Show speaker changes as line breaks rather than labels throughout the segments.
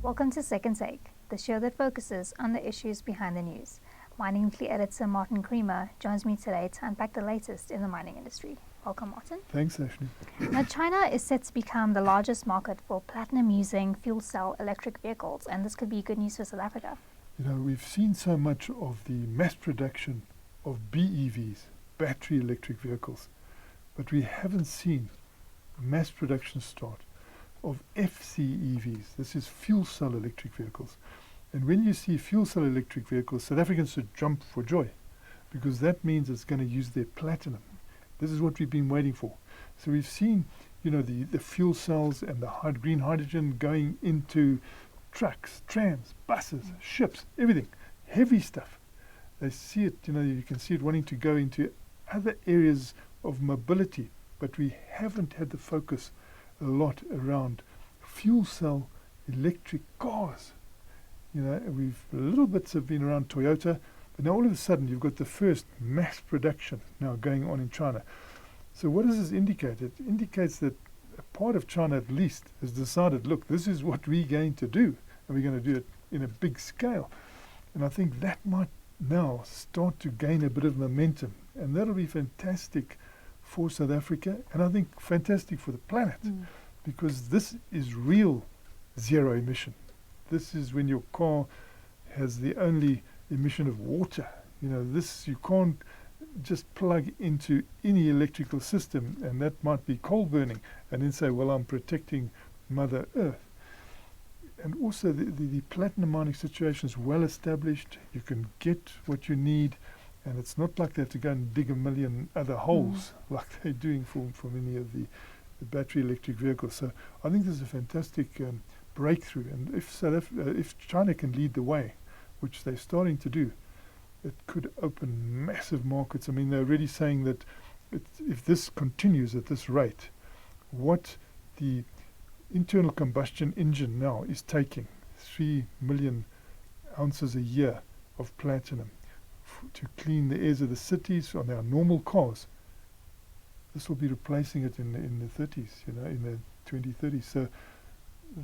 Welcome to Second Take, the show that focuses on the issues behind the news. Mining Weekly editor Martin Creamer joins me today to unpack the latest in the mining industry. Welcome, Martin.
Thanks, Ashley.
Now, China is set to become the largest market for platinum-using fuel cell electric vehicles, and this could be good news for South Africa.
You know, we've seen so much of the mass production of BEVs, battery electric vehicles, but we haven't seen mass production start of FCEVs. This is fuel cell electric vehicles. And when you see fuel cell electric vehicles, South Africans should jump for joy, because that means it's going to use their platinum. This is what we've been waiting for. So we've seen, you know, the fuel cells and the green hydrogen going into trucks, trams, buses, ships, everything, heavy stuff. They see it, you know, you can see it wanting to go into other areas of mobility, but we haven't had the focus a lot around fuel cell electric cars. You know, little bits have been around Toyota, but now all of a sudden you've got the first mass production now going on in China. So what does this indicate? It indicates that a part of China at least has decided, look, this is what we're going to do, and we're going to do it in a big scale. And I think that might now start to gain a bit of momentum, and that'll be fantastic for South Africa, and I think fantastic for the planet, because this is real zero emission. This is when your car has the only emission of water. You know, this you can't just plug into any electrical system, and that might be coal burning, and then say, well, I'm protecting Mother Earth. And also the platinum mining situation is well established. You can get what you need, and it's not like they have to go and dig a million other holes like they're doing for many of the battery electric vehicles. So I think this is a fantastic breakthrough, and if China can lead the way, which they're starting to do, it could open massive markets. I mean, they're already saying that if this continues at this rate, what the internal combustion engine now is taking, 3 million ounces a year of platinum to clean the airs of the cities on our normal cars. This will be replacing it in the 30s, you know, in the 2030s. So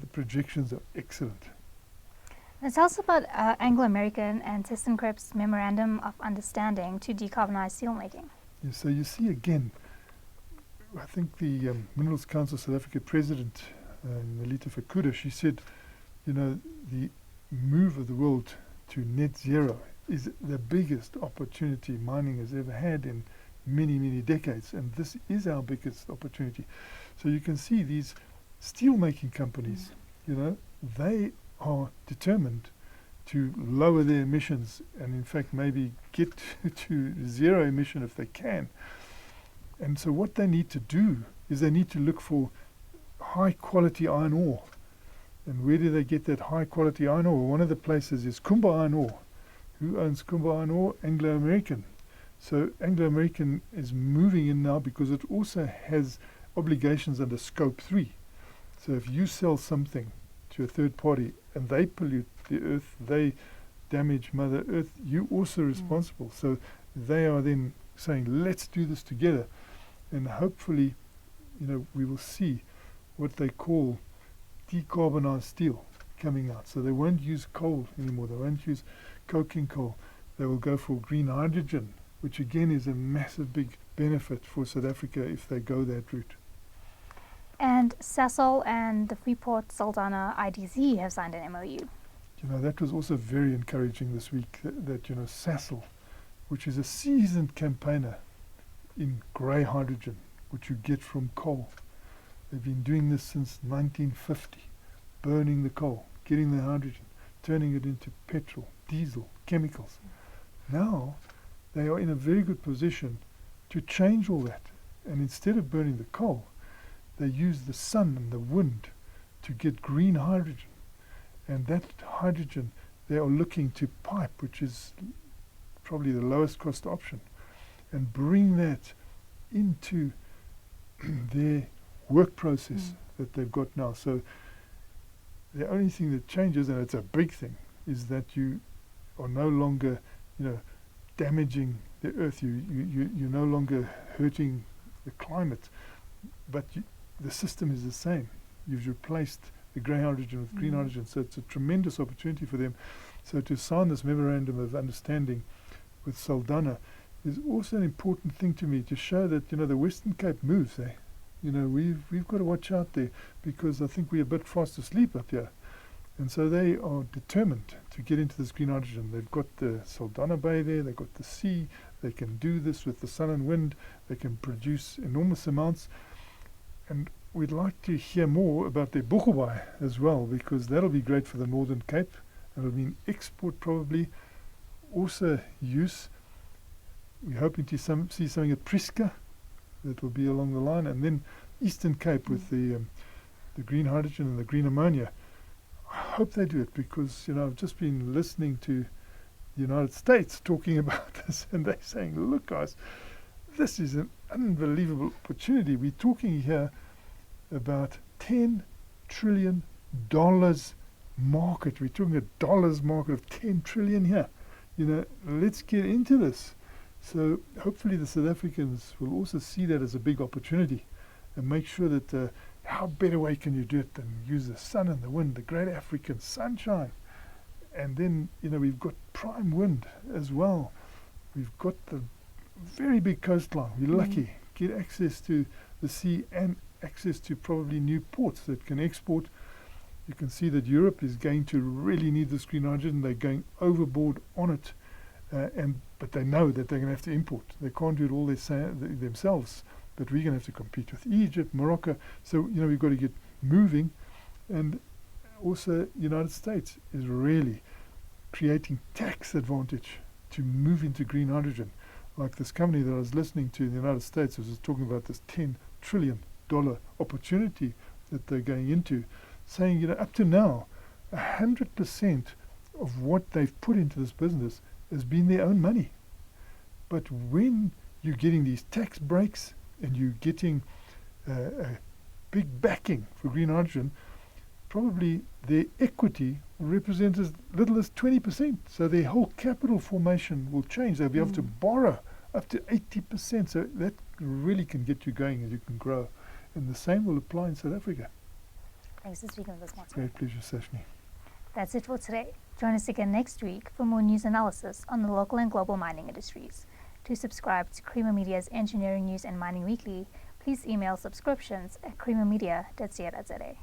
the projections are excellent.
Now tell us about Anglo American and Thyssenkrupp's memorandum of understanding to decarbonize steelmaking.
Yeah, so you see again, I think the Minerals Council South Africa president, Melita Fakuda, she said, you know, the move of the world to net zero is the biggest opportunity mining has ever had in many, many decades, and this is our biggest opportunity. So you can see these steelmaking companies, you know, they are determined to lower their emissions and in fact maybe get to zero emission if they can. And so what they need to do is they need to look for high quality iron ore. And where do they get that high quality iron ore? One of the places is Kumba Iron Ore. Who owns Kumba Iron Ore? Anglo American. So Anglo American is moving in now because it also has obligations under Scope 3. So if you sell something to a third party and they pollute the earth, they damage Mother Earth, you're also responsible. So they are then saying, let's do this together. And hopefully, you know, we will see what they call decarbonized steel coming out. So they won't use coal anymore. They won't use coking coal. They will go for green hydrogen, which again is a massive big benefit for South Africa if they go that route.
And Sasol and the Freeport Saldanha IDZ have signed an MoU.
You know, that was also very encouraging this week, that you know, Sasol, which is a seasoned campaigner in grey hydrogen, which you get from coal. They've been doing this since 1950, burning the coal, getting the hydrogen, turning it into petrol, diesel, chemicals. Now they are in a very good position to change all that, and instead of burning the coal, they use the sun and the wind to get green hydrogen. And that hydrogen they are looking to pipe, which is probably the lowest cost option, and bring that into their work process that they've got now. So the only thing that changes, and it's a big thing, is that you are no longer, you know, damaging the earth. You're no longer hurting the climate, but the system is the same. You've replaced the grey hydrogen with green hydrogen. So it's a tremendous opportunity for them. So to sign this memorandum of understanding with Saldanha is also an important thing to me, to show that, you know, the Western Cape moves. You know, we've got to watch out there, because I think we're a bit fast asleep up here. And so they are determined to get into this green hydrogen. They've got the Saldanha Bay there, they've got the sea, they can do this with the sun and wind, they can produce enormous amounts. And we'd like to hear more about their Boegoebaai as well, because that'll be great for the Northern Cape. It'll mean export probably, also use. We're hoping to see something at Priska that will be along the line, and then Eastern Cape with the green hydrogen and the green ammonia. I hope they do it, because, you know, I've just been listening to the United States talking about this, and they're saying, look guys, this is an unbelievable opportunity. We're talking here about $10 trillion market. We're talking a dollars market of 10 trillion here. You know, let's get into this. So hopefully the South Africans will also see that as a big opportunity, and make sure that how better way can you do it than use the sun and the wind, the great African sunshine. And then, you know, we've got prime wind as well. We've got the very big coastline. We're lucky. Get access to the sea and access to probably new ports that can export. You can see that Europe is going to really need this green hydrogen. They're going overboard on it, but they know that they're going to have to import. They can't do it all themselves, but we're going to have to compete with Egypt, Morocco. So, you know, we've got to get moving. And also, United States is really creating tax advantage to move into green hydrogen. Like this company that I was listening to in the United States was talking about this $10 trillion opportunity that they're going into, saying, you know, up to now, 100% of what they've put into this business has been their own money. But when you're getting these tax breaks and you're getting a big backing for green hydrogen, probably their equity will represent as little as 20%. So their whole capital formation will change. They'll be able to borrow up to 80%. So that really can get you going and you can grow. And the same will apply in South Africa.
Thanks for speaking with us, Martin.
Great pleasure, Sashni.
That's it for today. Join us again next week for more news analysis on the local and global mining industries. To subscribe to Creamer Media's Engineering News and Mining Weekly, please email subscriptions at creamermedia.co.za.